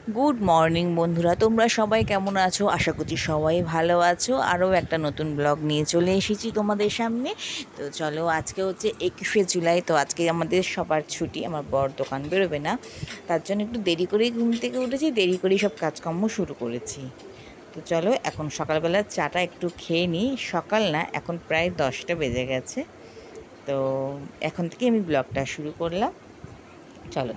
Good morning বন্ধুরা, তোমরা সবাই কেমন আছো? আশা করছি সবাই ভালো আছো। আরও একটা নতুন ব্লগ নিয়ে চলে এসেছি তোমাদের সামনে। তো চলো, আজকে হচ্ছে 21শে জুলাই। তো আজকে আমাদের সবার ছুটি, আমার বর দোকান বেরোবে না, তার জন্য একটু দেরি করেই ঘুম থেকে উঠেছি, দেরি করেই সব কাজকর্ম শুরু করেছি। তো চলো, এখন সকালবেলা চাটা একটু খেয়ে নিই। সকাল না, এখন প্রায় 10টা বেজে গেছে। তো এখন থেকে আমি ব্লগটা শুরু করলাম। চলো,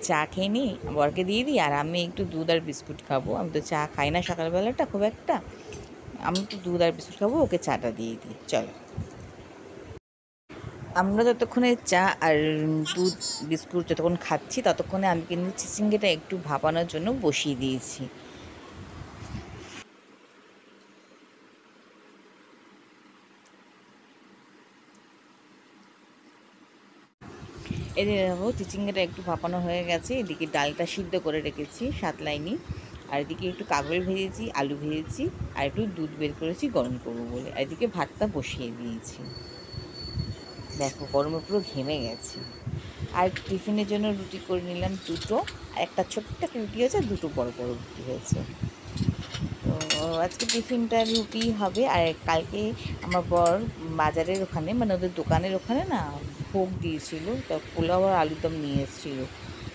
চা খেয়ে নিই, বরকে দিয়ে দিই, আর আমি একটু দুধ আর বিস্কুট খাবো। আমি তো চা খাই না সকালবেলাটা খুব একটা, আমি একটু দুধ আর বিস্কুট খাবো, ওকে চাটা দিয়ে দিই। চলো, আমরা যতক্ষণে চা আর দুধ বিস্কুট যতক্ষণ খাচ্ছি, ততক্ষণে আমি কিন্তু চিচিঙ্গেটা একটু ভাপানোর জন্য বসিয়ে দিয়েছি। এদিকে দেখো, চিচিঙ্গাটা একটু ভাপানো হয়ে গেছে। এদিকে ডালটা সিদ্ধ করে রেখেছি 7 লাইনই, আর এদিকে একটু কাগল ভেজেছি, আলু ভেজেছি, আর একটু দুধ বের করেছি গরম করবো বলে। আর এদিকে ভাতটা বসিয়ে দিয়েছি। দেখো, গরমে পুরো ঘেমে গেছি। আর টিফিনের জন্য রুটি করে নিলাম দুটো, আর একটা ছোট্ট একটা রুটি হয়েছে, আর দুটো বড় বড় রুটি হয়েছে। তো আজকে টিফিনটা রুটি হবে। আর কালকে আমার বর বাজারের ওখানে, মানে ওদের দোকানের ওখানে না, ভোগ দিয়েছিল, তা পোলাও আর আলুর দম নিয়ে এসেছিলো।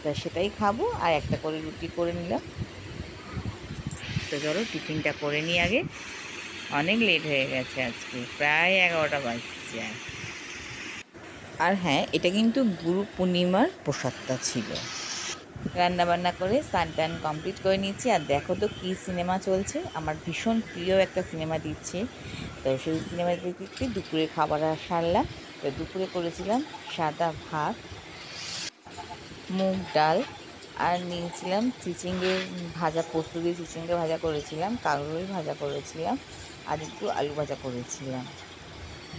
তা সেটাই খাবো, আর একটা করে রুটি করে নিলাম। তো চলো, টিফিনটা করে নিই আগে, অনেক লেট হয়ে গেছে, আজকে প্রায় 11টা বাজছে। আর হ্যাঁ, এটা কিন্তু গুরু পূর্ণিমার প্রসাদটা ছিল। রান্নাবান্না করে স্নান টান কমপ্লিট করে নিচ্ছি। আর দেখো তো কী সিনেমা চলছে, আমার ভীষণ প্রিয় একটা সিনেমা দিচ্ছে। তো সেই সিনেমা দেখতে দেখতে দুপুরে খাবার সারলাম। তো দুপুরে করেছিলাম সাদা ভাত, মুগ ডাল, আর নিয়েছিলাম চিচিঙ্গে ভাজা, পোস্ত দিয়ে চিচিঙ্গে ভাজা করেছিলাম, কাঁকরোল ভাজা করেছিলাম, আর একটু আলু ভাজা করেছিলাম।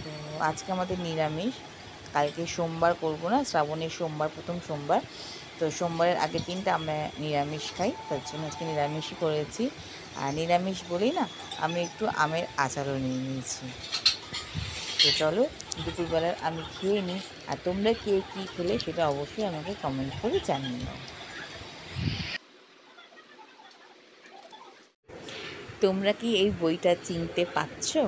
তো আজকে আমাদের নিরামিষ। কালকে সোমবার করব না, শ্রাবণের সোমবার, প্রথম সোমবার। তো সোমবারের আগের দিনটা আমরা নিরামিষ খাই, তার জন্য আজকে নিরামিষই করেছি। আর নিরামিষ বলেই না, আমি একটু আমের আচারও নিয়ে নিয়েছি। তো চলো, দুপুরবেলার আমি খেয়ে নিই। আর তোমরা কে কী খেলে সেটা অবশ্যই আমাকে কমেন্ট করে জানিও। তোমরা কি এই বইটা চিনতে পারছো?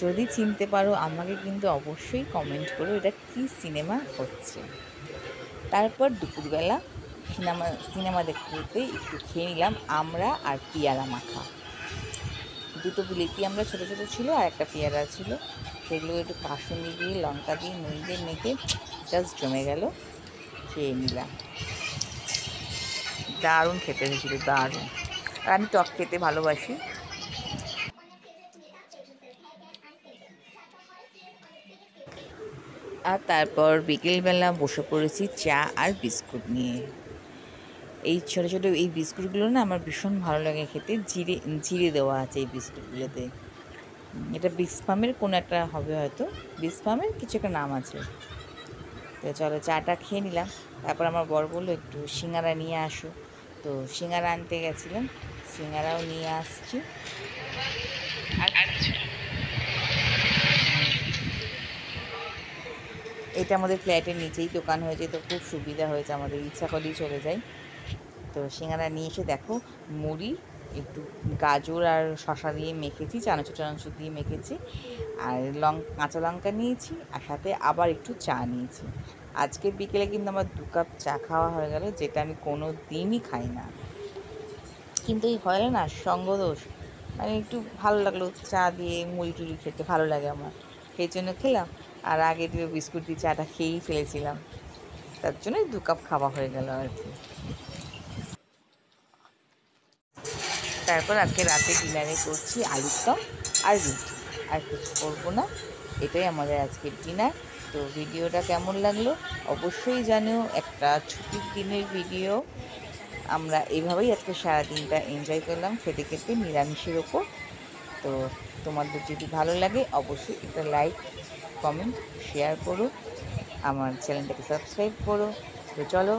যদি চিনতে পারো, আমাকে কিন্তু অবশ্যই কমেন্ট করো এটা কী সিনেমা হচ্ছে। তারপর দুপুরবেলা সিনেমা সিনেমা দেখতে দেখতে একটু খেয়ে নিলাম আমরা আর পেয়ারা মাখা। দুটো বিলেতি আমরা ছোটো ছোটো ছিল, আর একটা পেয়ারা ছিল, সেগুলো একটু কাসুন্দি দিয়ে, লঙ্কা দিয়ে, নুন দিয়ে মেখে জাস্ট জমে গেল, খেয়ে নিলাম। দারুণ খেতে হয়েছিল, দারুণ। আর আমি টক খেতে ভালোবাসি। আর তারপর বিকেলবেলা বসে পড়েছি চা আর বিস্কুট নিয়ে। এই ছোটো ছোটো এই বিস্কুটগুলো না আমার ভীষণ ভালো লাগে খেতে, জিরে জিরে দেওয়া আছে এই বিস্কুটগুলোতে। এটা বিক্সফার্মের কোনো একটা হবে হয়তো, বিক্সফার্মের কিছু একটা নাম আছে। তো চলো, চাটা খেয়ে নিলাম। তারপর আমার বর বললো একটু সিঙ্গারা নিয়ে আসো। তো সিঙ্গারা আনতে গেছিলাম, সিঙ্গারাও নিয়ে আসছি। আর এটা আমাদের ফ্ল্যাটের নিচেই দোকান হয়েছে, তো খুব সুবিধা হয়েছে, আমাদের ইচ্ছা করলেই চলে যাই। তো সিঙ্গারা নিয়ে এসে দেখো, মুড়ি, একটু গাজর আর শশা দিয়ে মেখেছি, চানাচুর টানাচুর দিয়ে মেখেছি, আর কাঁচা লঙ্কা নিয়েছি, আর সাথে আবার একটু চা নিয়েছি। আজকে বিকেলে কিন্তু আমার 2 কাপ চা খাওয়া হয়ে গেল, যেটা আমি কোনো দিনই খাই না। কিন্তু এই হয় না সঙ্গদোষ, মানে একটু ভালো লাগলো চা দিয়ে মুড়ি টুড়ি খেতে, ভালো লাগে আমার, সেই জন্য খেলাম। আর আগে দিয়ে বিস্কুট দিয়ে চাটা খেয়েই ফেলেছিলাম, তার জন্যই 2 কাপ খাওয়া হয়ে গেল আর কি। তারপর আজকে রাতে ডিনারে করছি আলুর দম আর রুটি, আর কিছু করবো না। এটাই আমাদের আজকের ডিনার। তো ভিডিওটা কেমন লাগলো অবশ্যই জানিও। একটা ছুটির দিনের ভিডিও, আমরা এভাবেই আজকে সারাদিনটা এনজয় করলাম খেতে খেতে নিরামিষের ওপর। তো তোমাদের যদি ভালো লাগে অবশ্যই একটা লাইক, কমেন্ট, শেয়ার করো, আমার চ্যানেলটাকে সাবস্ক্রাইব করো। তো চলো,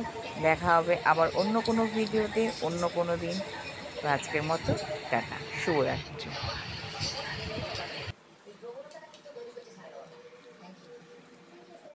দেখা হবে আবার অন্য কোনো ভিডিওতে, অন্য কোনো দিন। তো আজকের মতো টাটা, শুভরাত্রি।